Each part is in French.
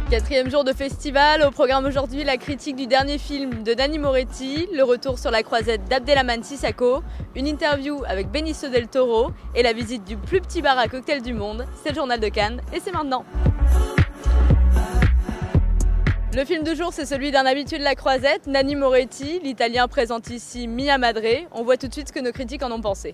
Quatrième jour de festival, au programme aujourd'hui la critique du dernier film de Nanni Moretti, le retour sur la croisette d'Abdelrahmane Sissako, une interview avec Benicio del Toro et la visite du plus petit bar à cocktail du monde. C'est le journal de Cannes et c'est maintenant. Le film du jour, c'est celui d'un habitué de la croisette, Nanni Moretti. L'Italien présente ici Mia Madre. On voit tout de suite ce que nos critiques en ont pensé.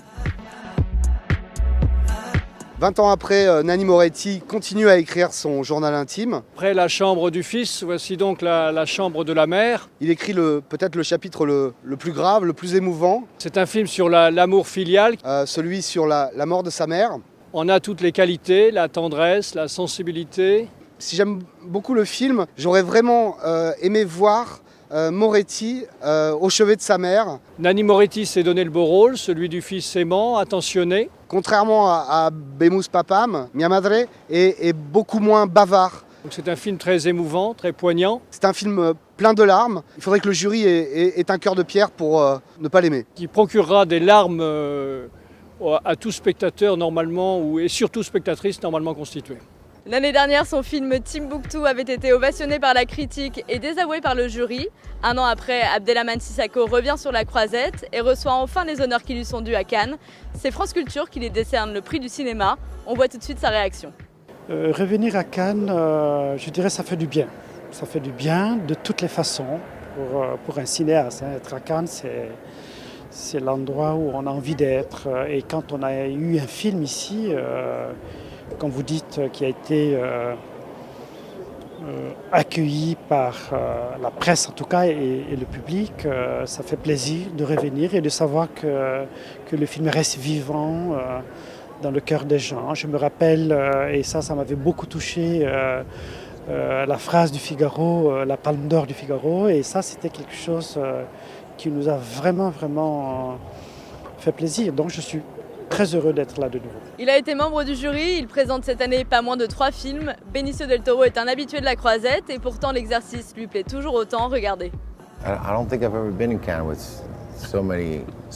20 ans après, Nanni Moretti continue à écrire son journal intime. Après la chambre du fils, voici donc la chambre de la mère. Il écrit peut-être le chapitre le plus grave, le plus émouvant. C'est un film sur l'amour filial. Celui sur la mort de sa mère. On a toutes les qualités, la tendresse, la sensibilité. Si j'aime beaucoup le film, j'aurais vraiment aimé voir Moretti au chevet de sa mère. Nanni Moretti s'est donné le beau rôle, celui du fils aimant, attentionné. Contrairement à Bemus Papam, Mia Madre est beaucoup moins bavard. C'est un film très émouvant, très poignant. C'est un film plein de larmes. Il faudrait que le jury ait un cœur de pierre pour ne pas l'aimer. Qui procurera des larmes à tout spectateur normalement, et surtout spectatrice normalement constituée. L'année dernière, son film Timbuktu avait été ovationné par la critique et désavoué par le jury. Un an après, Abdelrahmane Sissako revient sur la croisette et reçoit enfin les honneurs qui lui sont dus à Cannes. C'est France Culture qui lui décerne le prix du cinéma. On voit tout de suite sa réaction. Revenir à Cannes, je dirais ça fait du bien. Ça fait du bien de toutes les façons pour un cinéaste. Être à Cannes, c'est l'endroit où on a envie d'être. Et quand on a eu un film ici, comme vous dites, qui a été accueilli par la presse en tout cas et le public, ça fait plaisir de revenir et de savoir que le film reste vivant dans le cœur des gens. Je me rappelle, et ça m'avait beaucoup touché, la phrase du Figaro, la Palme d'Or du Figaro, et ça c'était quelque chose qui nous a vraiment fait plaisir. Donc je suis très heureux d'être là de nouveau. Il a été membre du jury, il présente cette année pas moins de 3 films. Benicio del Toro est un habitué de la croisette et pourtant l'exercice lui plaît toujours autant. Regardez. I don't think I've ever been in Cannes with so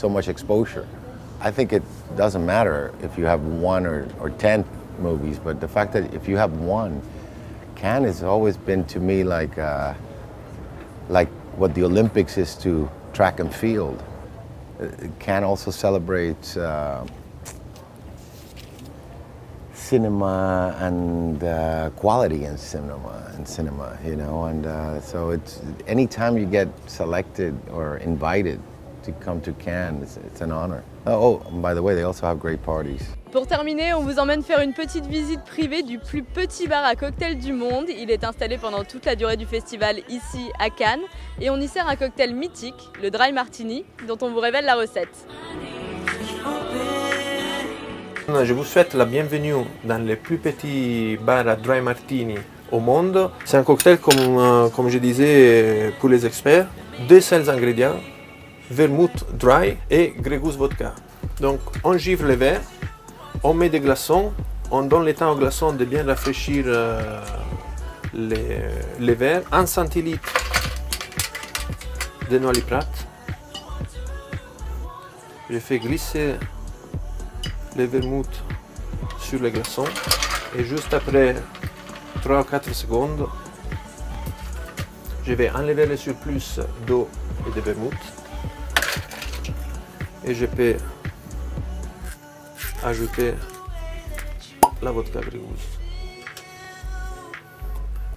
much exposure. I think it doesn't matter if you have 1 or 10 movies, but the fact that if you have 1, Cannes has always been to me like what the Olympics is to track and field. Cannes also celebrates cinema and quality in cinema, you know, and so it's anytime you get selected or invited to come to Cannes, it's an honor. Oh, by the way, they also have great parties. Pour terminer, on vous emmène faire une petite visite privée du plus petit bar à cocktail du monde. Il est installé pendant toute la durée du festival ici à Cannes et on y sert un cocktail mythique, le Dry Martini, dont on vous révèle la recette. Je vous souhaite la bienvenue dans le plus petit bar à Dry Martini au monde. C'est un cocktail, comme je disais pour les experts, 2 seuls ingrédients, vermouth dry et Grey Goose vodka. Donc on givre les verres, on met des glaçons, on donne le temps aux glaçons de bien rafraîchir les verres, 1 centilitre de noix liprate. Je fais glisser le vermouth sur les glaçons et juste après 3 ou 4 secondes, je vais enlever le surplus d'eau et de vermouth et je peux ajouter la vodka Grey Goose.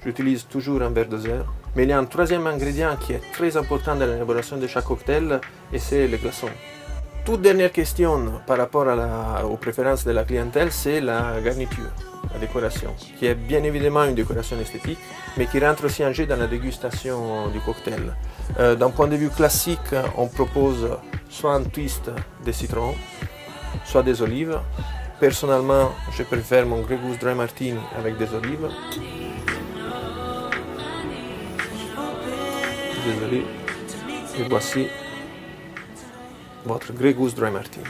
J'utilise toujours un verre doseur, mais il y a un 3e ingrédient qui est très important dans l'élaboration de chaque cocktail et c'est le glaçon. Toute dernière question par rapport aux préférences de la clientèle, c'est la garniture, la décoration, qui est bien évidemment une décoration esthétique, mais qui rentre aussi en jeu dans la dégustation du cocktail. D'un point de vue classique, on propose soit un twist de citron, soit des olives. Personnellement, je préfère mon Grey Goose Dry Martini avec des olives. Désolé, et voici votre Grey Goose Dry Martini.